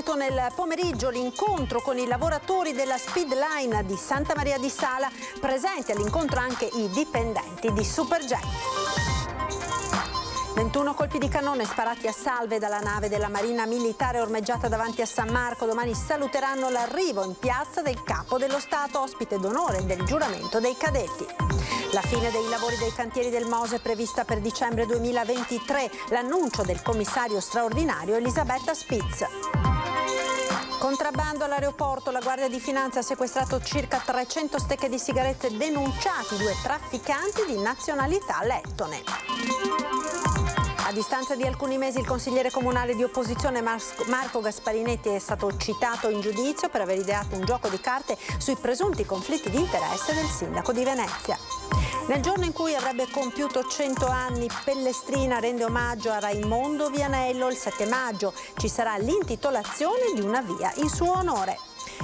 Veneto nel pomeriggio l'incontro con i lavoratori della Speedline di Santa Maria di Sala, presenti all'incontro anche i dipendenti di Superjet. 21 colpi di cannone sparati a salve dalla nave della Marina Militare ormeggiata davanti a San Marco. Domani saluteranno l'arrivo in piazza del Capo dello Stato, ospite d'onore del giuramento dei cadetti. La fine dei lavori dei cantieri del Mose è prevista per dicembre 2023. L'annuncio del commissario straordinario Elisabetta Spitz. Contrabbando all'aeroporto, la Guardia di Finanza ha sequestrato circa 300 stecche di sigarette, denunciati 2 trafficanti di nazionalità lettone. A distanza di alcuni mesi il consigliere comunale di opposizione Marco Gasparinetti è stato citato in giudizio per aver ideato un gioco di carte sui presunti conflitti di interesse del sindaco di Venezia. Nel giorno in cui avrebbe compiuto 100 anni, Pellestrina rende omaggio a Raimondo Vianello. Il 7 maggio ci sarà l'intitolazione di una via in suo onore.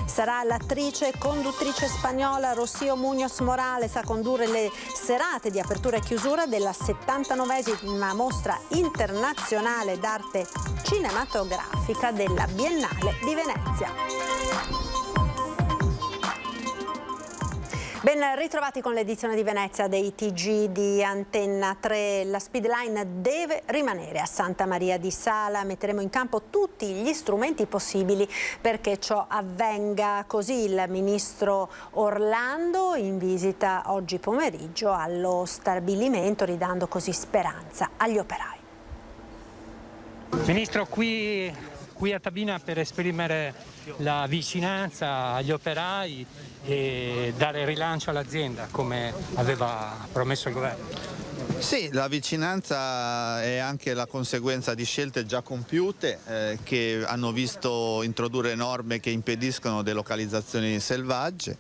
Sarà l'attrice e conduttrice spagnola Rocío Muñoz Morales a condurre le serate di apertura e chiusura della 79esima mostra internazionale d'arte cinematografica della Biennale di Venezia. Ben ritrovati con l'edizione di Venezia dei TG di Antenna 3. La Speedline deve rimanere a Santa Maria di Sala. Metteremo in campo tutti gli strumenti possibili perché ciò avvenga. Così il ministro Orlando in visita oggi pomeriggio allo stabilimento, ridando così speranza agli operai. Ministro, qui a Tabina per esprimere la vicinanza agli operai e dare rilancio all'azienda come aveva promesso il governo. Sì, la vicinanza è anche la conseguenza di scelte già compiute che hanno visto introdurre norme che impediscono delocalizzazioni selvagge.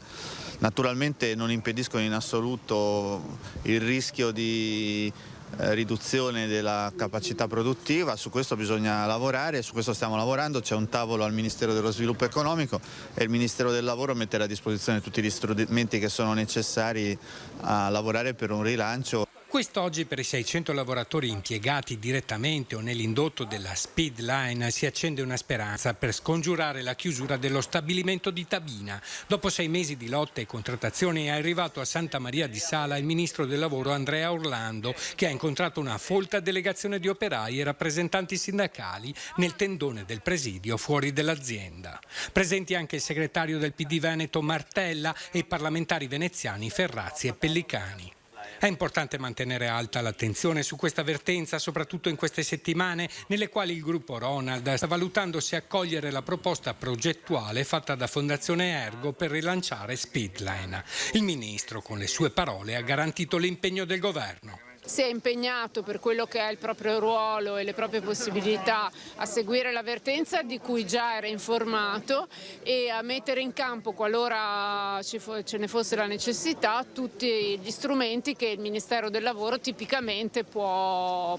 Naturalmente non impediscono in assoluto il rischio di riduzione della capacità produttiva. Su questo bisogna lavorare, su questo stiamo lavorando. C'è un tavolo al Ministero dello Sviluppo Economico e il Ministero del Lavoro metterà a disposizione tutti gli strumenti che sono necessari a lavorare per un rilancio. Quest'oggi per i 600 lavoratori impiegati direttamente o nell'indotto della Speedline si accende una speranza per scongiurare la chiusura dello stabilimento di Tabina. Dopo 6 mesi di lotte e contrattazioni è arrivato a Santa Maria di Sala il ministro del lavoro Andrea Orlando, che ha incontrato una folta delegazione di operai e rappresentanti sindacali nel tendone del presidio fuori dell'azienda. Presenti anche il segretario del PD Veneto Martella e i parlamentari veneziani Ferrazzi e Pellicani. È importante mantenere alta l'attenzione su questa vertenza, soprattutto in queste settimane nelle quali il gruppo Ronald sta valutando se accogliere la proposta progettuale fatta da Fondazione Ergo per rilanciare Speedline. Il ministro, con le sue parole, ha garantito l'impegno del governo. Si è impegnato per quello che è il proprio ruolo e le proprie possibilità a seguire la vertenza di cui già era informato e a mettere in campo, qualora ce ne fosse la necessità, tutti gli strumenti che il Ministero del Lavoro tipicamente può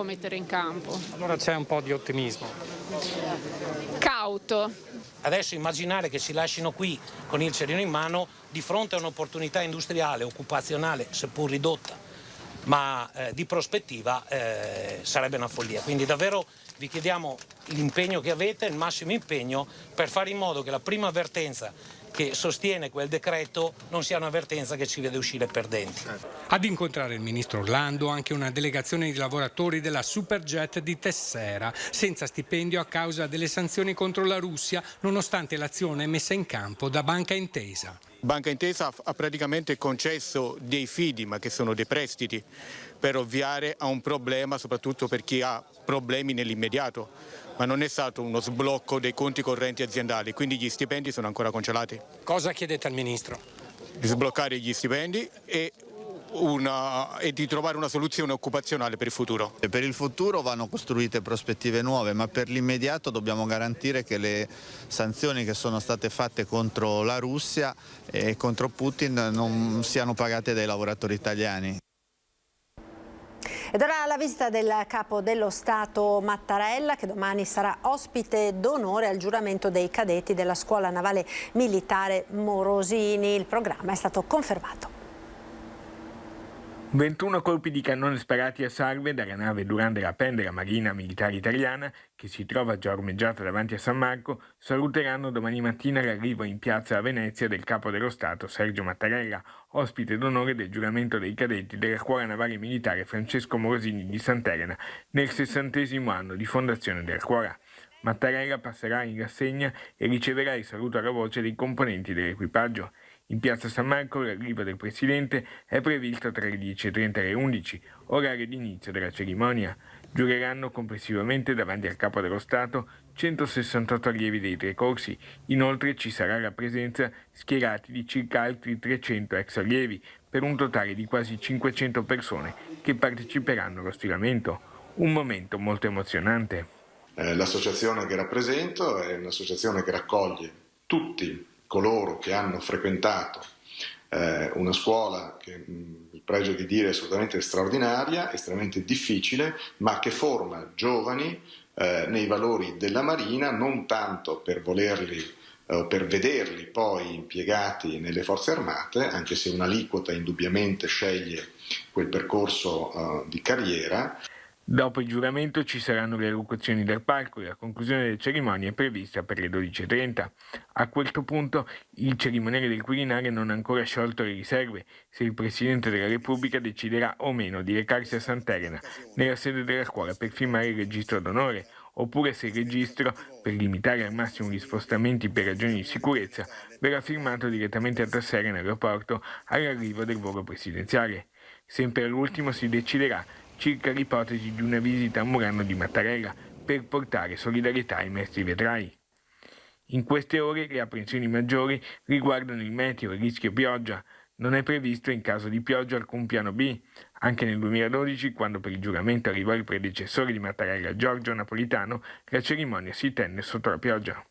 mettere in campo. Allora c'è un po' di ottimismo. Cauto. Adesso immaginare che si lasciano qui con il cerino in mano di fronte a un'opportunità industriale, occupazionale, seppur ridotta, ma di prospettiva sarebbe una follia. Quindi davvero vi chiediamo l'impegno che avete, il massimo impegno per fare in modo che la prima avvertenza che sostiene quel decreto non sia un'avvertenza che ci vede uscire perdenti. Ad incontrare il ministro Orlando anche una delegazione di lavoratori della Superjet di Tessera, senza stipendio a causa delle sanzioni contro la Russia, nonostante l'azione messa in campo da Banca Intesa. Banca Intesa ha praticamente concesso dei fidi, ma che sono dei prestiti, per ovviare a un problema, soprattutto per chi ha problemi nell'immediato, ma non è stato uno sblocco dei conti correnti aziendali, quindi gli stipendi sono ancora congelati. Cosa chiedete al ministro? Di sbloccare gli stipendi e di trovare una soluzione occupazionale per il futuro. Per il futuro vanno costruite prospettive nuove, ma per l'immediato dobbiamo garantire che le sanzioni che sono state fatte contro la Russia e contro Putin non siano pagate dai lavoratori italiani. Ed ora la visita del Capo dello Stato Mattarella, che domani sarà ospite d'onore al giuramento dei cadetti della Scuola Navale Militare Morosini. Il programma è stato confermato. 21 colpi di cannone sparati a salve dalla nave Durande Lapin della Marina Militare Italiana, che si trova già ormeggiata davanti a San Marco, saluteranno domani mattina l'arrivo in piazza a Venezia del Capo dello Stato Sergio Mattarella, ospite d'onore del giuramento dei cadetti della Scuola Navale Militare Francesco Morosini di Sant'Elena nel 60° anno di fondazione della scuola. Mattarella passerà in rassegna e riceverà il saluto alla voce dei componenti dell'equipaggio. In piazza San Marco l'arrivo del Presidente è previsto tra le 10:30 e le 11, orario di inizio della cerimonia. Giureranno complessivamente davanti al Capo dello Stato 168 allievi dei 3 corsi. Inoltre ci sarà la presenza schierati di circa altri 300 ex allievi, per un totale di quasi 500 persone che parteciperanno allo stiramento. Un momento molto emozionante. L'associazione che rappresento è un'associazione che raccoglie tutti coloro che hanno frequentato una scuola che il pregio di dire è assolutamente straordinaria, estremamente difficile, ma che forma giovani nei valori della Marina, non tanto per volerli o per vederli poi impiegati nelle forze armate, anche se un'aliquota indubbiamente sceglie quel percorso di carriera. Dopo il giuramento ci saranno le elocuzioni del palco e la conclusione della cerimonia è prevista per le 12:30. A questo punto il cerimoniere del Quirinale non ha ancora sciolto le riserve se il Presidente della Repubblica deciderà o meno di recarsi a Sant'Elena, nella sede della scuola, per firmare il registro d'onore, oppure se il registro, per limitare al massimo gli spostamenti per ragioni di sicurezza, verrà firmato direttamente a Tassera in aeroporto all'arrivo del volo presidenziale. Sempre all'ultimo si deciderà circa l'ipotesi di una visita a Murano di Mattarella per portare solidarietà ai maestri vedrai. In queste ore le apprensioni maggiori riguardano il meteo e il rischio pioggia. Non è previsto in caso di pioggia alcun piano B. Anche nel 2012, quando per il giuramento arrivò il predecessore di Mattarella, Giorgio Napolitano, la cerimonia si tenne sotto la pioggia.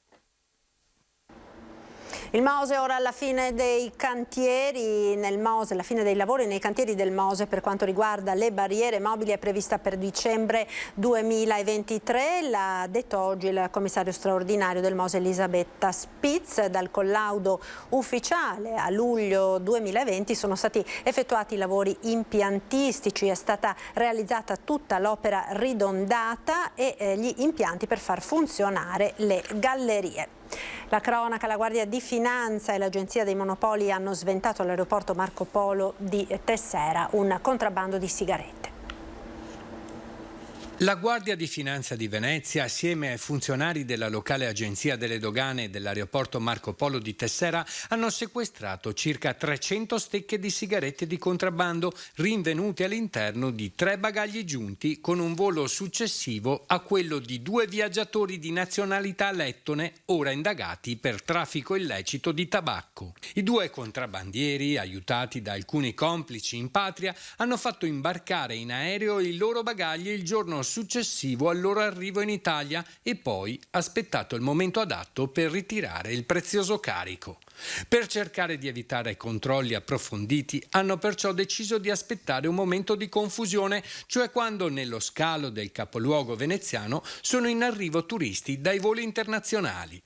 Il Mose ora alla fine dei cantieri, la fine dei lavori nei cantieri del Mose per quanto riguarda le barriere mobili è prevista per dicembre 2023, l'ha detto oggi il commissario straordinario del Mose Elisabetta Spitz. Dal collaudo ufficiale a luglio 2020 sono stati effettuati i lavori impiantistici, è stata realizzata tutta l'opera ridondata e gli impianti per far funzionare le gallerie. La cronaca, la Guardia di Finanza e l'Agenzia dei Monopoli hanno sventato all'aeroporto Marco Polo di Tessera un contrabbando di sigarette. La Guardia di Finanza di Venezia, assieme ai funzionari della locale agenzia delle dogane dell'aeroporto Marco Polo di Tessera, hanno sequestrato circa 300 stecche di sigarette di contrabbando rinvenute all'interno di 3 bagagli giunti con un volo successivo a quello di 2 viaggiatori di nazionalità lettone, ora indagati per traffico illecito di tabacco. I 2 contrabbandieri, aiutati da alcuni complici in patria, hanno fatto imbarcare in aereo i loro bagagli il giorno successivo al loro arrivo in Italia e poi aspettato il momento adatto per ritirare il prezioso carico. Per cercare di evitare controlli approfonditi hanno perciò deciso di aspettare un momento di confusione, cioè quando nello scalo del capoluogo veneziano sono in arrivo turisti dai voli internazionali.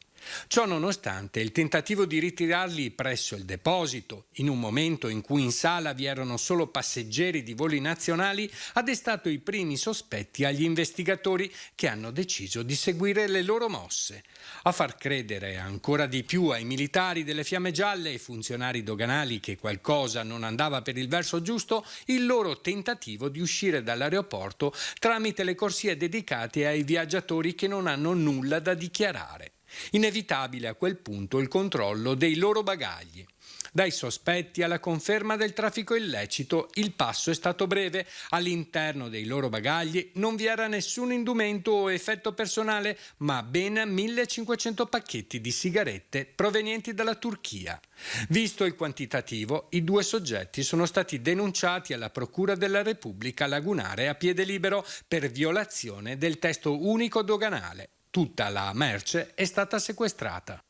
Ciò nonostante, il tentativo di ritirarli presso il deposito, in un momento in cui in sala vi erano solo passeggeri di voli nazionali, ha destato i primi sospetti agli investigatori che hanno deciso di seguire le loro mosse. A far credere ancora di più ai militari delle Fiamme Gialle e ai funzionari doganali che qualcosa non andava per il verso giusto, il loro tentativo di uscire dall'aeroporto tramite le corsie dedicate ai viaggiatori che non hanno nulla da dichiarare. Inevitabile a quel punto il controllo dei loro bagagli. Dai sospetti alla conferma del traffico illecito, il passo è stato breve. All'interno dei loro bagagli non vi era nessun indumento o effetto personale, ma ben 1500 pacchetti di sigarette provenienti dalla Turchia. Visto il quantitativo, i 2 soggetti sono stati denunciati alla Procura della Repubblica Lagunare a piede libero per violazione del testo unico doganale. Tutta la merce è stata sequestrata.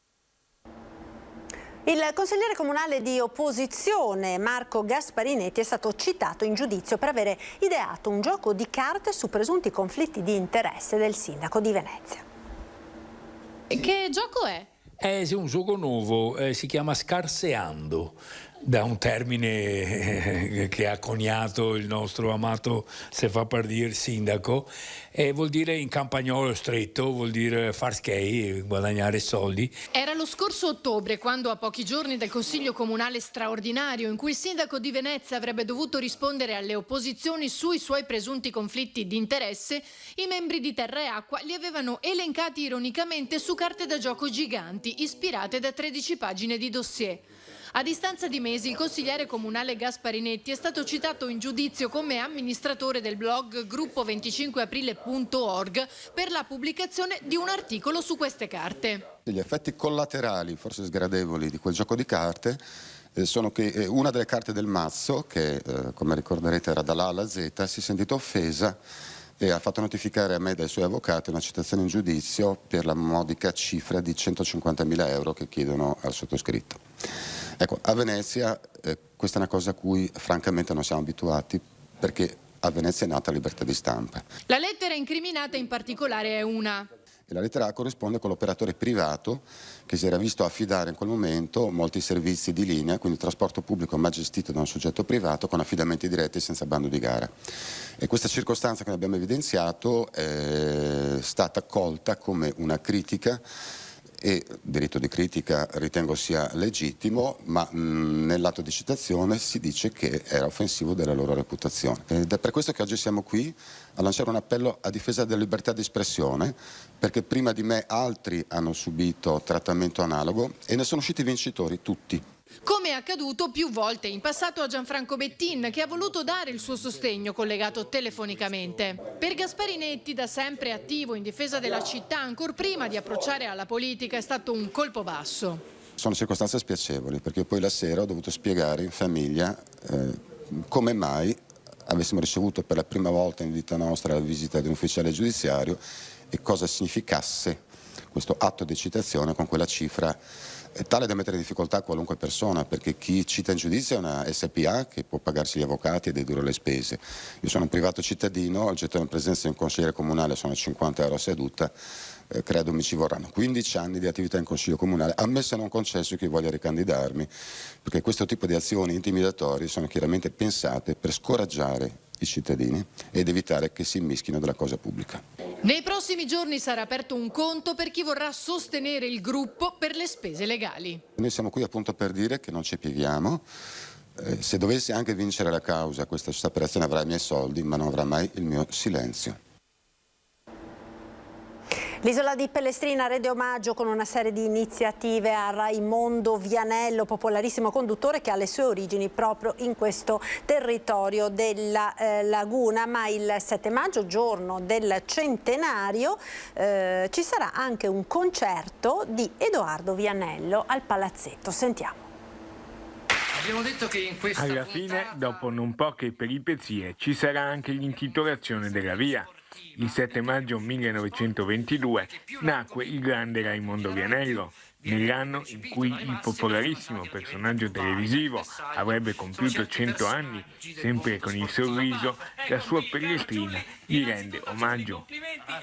Il consigliere comunale di opposizione Marco Gasparinetti è stato citato in giudizio per avere ideato un gioco di carte su presunti conflitti di interesse del sindaco di Venezia. Che gioco è? È un gioco nuovo, si chiama Scarseando. da un termine che ha coniato il nostro amato, se fa per dire, sindaco, e vuol dire in campagnolo stretto, vuol dire far schei, guadagnare soldi. Era lo scorso ottobre, quando a pochi giorni dal Consiglio Comunale straordinario, in cui il sindaco di Venezia avrebbe dovuto rispondere alle opposizioni sui suoi presunti conflitti di interesse, i membri di Terra e Acqua li avevano elencati ironicamente su carte da gioco giganti, ispirate da 13 pagine di dossier. A distanza di mesi, il consigliere comunale Gasparinetti è stato citato in giudizio come amministratore del blog gruppo25aprile.org per la pubblicazione di un articolo su queste carte. Gli effetti collaterali, forse sgradevoli, di quel gioco di carte sono che una delle carte del mazzo, che come ricorderete era dall'A alla Z, si è sentita offesa e ha fatto notificare a me dai suoi avvocati una citazione in giudizio per la modica cifra di 150.000 euro che chiedono al sottoscritto. Ecco, a Venezia questa è una cosa a cui francamente non siamo abituati, perché a Venezia è nata la libertà di stampa. La lettera incriminata in particolare è una. E la lettera A corrisponde con l'operatore privato che si era visto affidare in quel momento molti servizi di linea, quindi trasporto pubblico ma gestito da un soggetto privato con affidamenti diretti senza bando di gara. E questa circostanza che abbiamo evidenziato è stata colta come una critica, e diritto di critica ritengo sia legittimo, ma nell'atto di citazione si dice che era offensivo della loro reputazione. Ed è per questo che oggi siamo qui a lanciare un appello a difesa della libertà di espressione, perché prima di me altri hanno subito trattamento analogo e ne sono usciti vincitori tutti. Come è accaduto più volte in passato a Gianfranco Bettin, che ha voluto dare il suo sostegno collegato telefonicamente. Per Gasparinetti, da sempre attivo in difesa della città, ancor prima di approcciare alla politica, è stato un colpo basso. Sono circostanze spiacevoli, perché poi la sera ho dovuto spiegare in famiglia come mai avessimo ricevuto per la prima volta in vita nostra la visita di un ufficiale giudiziario e cosa significasse questo atto di citazione con quella cifra tale da mettere in difficoltà qualunque persona, perché chi cita in giudizio è una SPA che può pagarsi gli avvocati e dedurre le spese. Io sono un privato cittadino, al gettare in presenza di un consigliere comunale sono 50 euro a seduta, credo mi ci vorranno 15 anni di attività in consiglio comunale, ammesso e non concesso chi voglia ricandidarmi, perché questo tipo di azioni intimidatorie sono chiaramente pensate per scoraggiare i cittadini ed evitare che si immischino della cosa pubblica. Nei prossimi giorni sarà aperto un conto per chi vorrà sostenere il gruppo per le spese legali. Noi siamo qui appunto per dire che non ci pieghiamo. Se dovessi anche vincere la causa, questa operazione avrà i miei soldi, ma non avrà mai il mio silenzio. L'isola di Pellestrina rende omaggio con una serie di iniziative a Raimondo Vianello, popolarissimo conduttore che ha le sue origini proprio in questo territorio della laguna. Ma il 7 maggio, giorno del centenario, ci sarà anche un concerto di Edoardo Vianello al Palazzetto. Sentiamo. Abbiamo detto che in questa alla fine, dopo non poche peripezie, ci sarà anche l'intitolazione della via. Il 7 maggio 1922 nacque il grande Raimondo Vianello, nell'anno in cui il popolarissimo personaggio televisivo avrebbe compiuto 100 anni, sempre con il sorriso, la sua Pellestrina gli rende omaggio.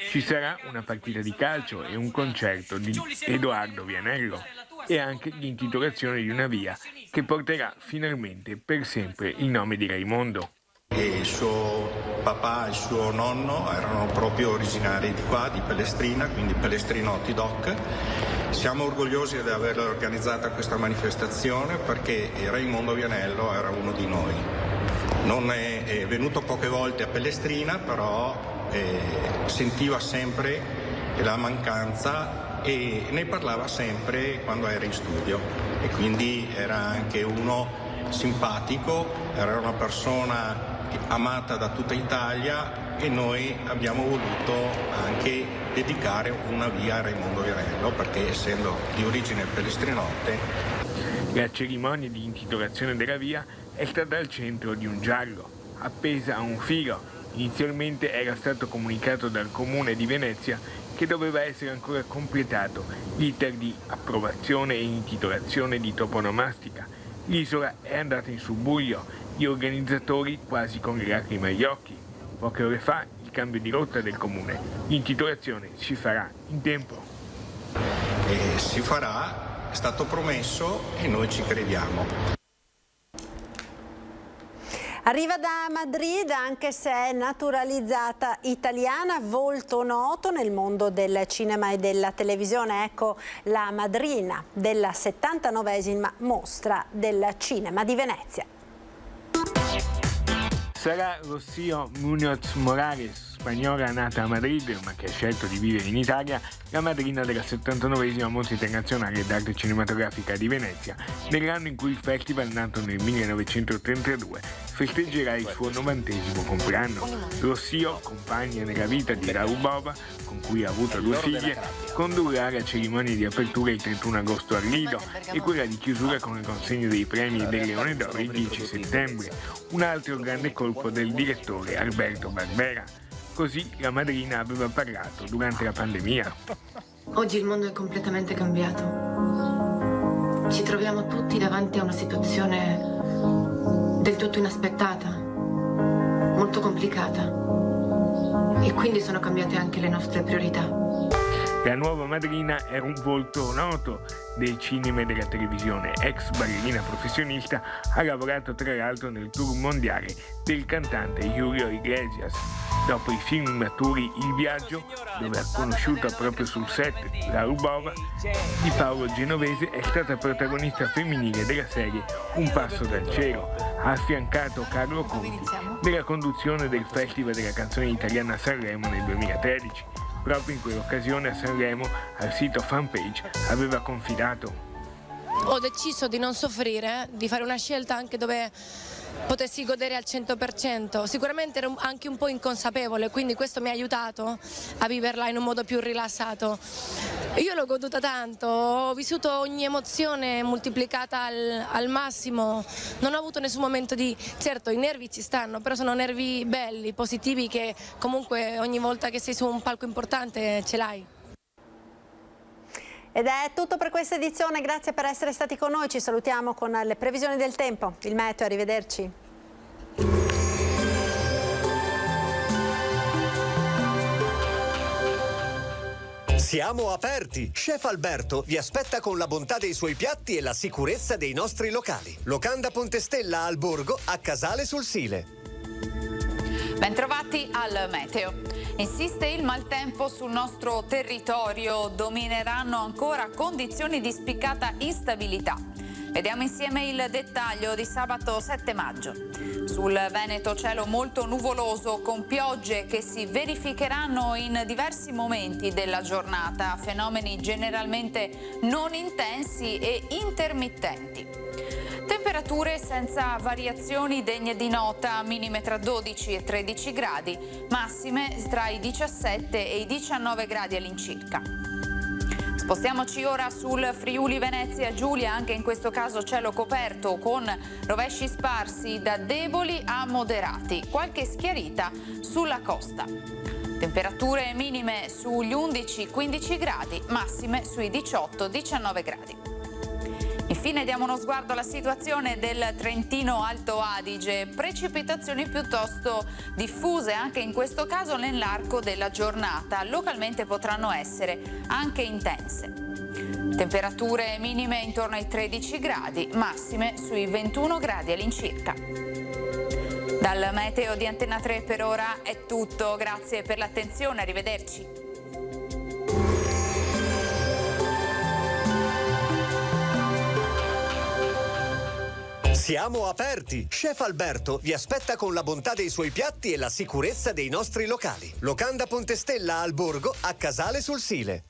Ci sarà una partita di calcio e un concerto di Edoardo Vianello e anche l'intitolazione di una via che porterà finalmente per sempre il nome di Raimondo. E il suo papà e il suo nonno erano proprio originari di qua, di Pellestrina, quindi pellestrinotti doc. Siamo orgogliosi di aver organizzata questa manifestazione perché Raimondo Vianello era uno di noi. Non è venuto poche volte a Pellestrina, però sentiva sempre la mancanza e ne parlava sempre quando era in studio. E quindi era anche uno simpatico, era una persona amata da tutta Italia e noi abbiamo voluto anche dedicare una via a Raimondo Vianello perché essendo di origine pellestrinotte. La cerimonia di intitolazione della via è stata al centro di un giallo, appesa a un filo. Inizialmente era stato comunicato dal Comune di Venezia che doveva essere ancora completato l'iter di approvazione e intitolazione di toponomastica. L'isola è andata in subbuglio, gli organizzatori quasi con le lacrime agli occhi. Poche ore fa il cambio di rotta del comune, l'intitolazione si farà in tempo. Si farà, è stato promesso e noi ci crediamo. Arriva da Madrid, anche se è naturalizzata italiana, volto noto nel mondo del cinema e della televisione. Ecco la madrina della 79esima mostra del cinema di Venezia. Sarà Rocío Muñoz Morales, spagnola nata a Madrid ma che ha scelto di vivere in Italia, la madrina della 79esima Mostra Internazionale d'Arte Cinematografica di Venezia, nell'anno in cui il festival, nato nel 1932, festeggerà il suo 90° compleanno. Rocío, compagna nella vita di Raúl Bova, con cui ha avuto 2 figlie, condurrà la cerimonia di apertura il 31 agosto al Lido e quella di chiusura con la consegna dei premi del Leone d'Oro il 10 settembre, un altro grande colpo del direttore Alberto Barbera. Così la madrina aveva parlato durante la pandemia. Oggi il mondo è completamente cambiato. Ci troviamo tutti davanti a una situazione del tutto inaspettata, molto complicata, e quindi sono cambiate anche le nostre priorità. La nuova madrina era un volto noto del cinema e della televisione. Ex ballerina professionista, ha lavorato tra l'altro nel tour mondiale del cantante Julio Iglesias. Dopo i film maturi Il Viaggio, dove ha conosciuto proprio sul set Raúl Bova, di Paolo Genovese è stata protagonista femminile della serie Un passo dal cielo. Ha affiancato Carlo Conti nella conduzione del Festival della canzone italiana a Sanremo nel 2013. Proprio in quell'occasione a Sanremo, al sito Fanpage, aveva confidato: ho deciso di non soffrire, di fare una scelta anche dove potessi godere al 100%. Sicuramente ero anche un po' inconsapevole, quindi questo mi ha aiutato a viverla in un modo più rilassato. Io l'ho goduta tanto, ho vissuto ogni emozione moltiplicata al massimo, non ho avuto nessun momento di... Certo, i nervi ci stanno, però sono nervi belli, positivi, che comunque ogni volta che sei su un palco importante ce l'hai. Ed è tutto per questa edizione, grazie per essere stati con noi, ci salutiamo con le previsioni del tempo, il meteo, arrivederci. Siamo aperti! Chef Alberto vi aspetta con la bontà dei suoi piatti e la sicurezza dei nostri locali. Locanda Pontestella al Borgo, a Casale sul Sile. Bentrovati al meteo. Insiste il maltempo sul nostro territorio, domineranno ancora condizioni di spiccata instabilità. Vediamo insieme il dettaglio di sabato 7 maggio. Sul Veneto cielo molto nuvoloso con piogge che si verificheranno in diversi momenti della giornata, fenomeni generalmente non intensi e intermittenti. Temperature senza variazioni degne di nota, minime tra 12 e 13 gradi, massime tra i 17 e i 19 gradi all'incirca. Spostiamoci ora sul Friuli Venezia Giulia, anche in questo caso cielo coperto con rovesci sparsi da deboli a moderati, qualche schiarita sulla costa. Temperature minime sugli 11-15 gradi, massime sui 18-19 gradi. Infine diamo uno sguardo alla situazione del Trentino Alto Adige, precipitazioni piuttosto diffuse anche in questo caso nell'arco della giornata, localmente potranno essere anche intense. Temperature minime intorno ai 13 gradi, massime sui 21 gradi all'incirca. Dal meteo di Antenna 3 per ora è tutto, grazie per l'attenzione, arrivederci. Siamo aperti! Chef Alberto vi aspetta con la bontà dei suoi piatti e la sicurezza dei nostri locali. Locanda Pontestella al Borgo, a Casale sul Sile.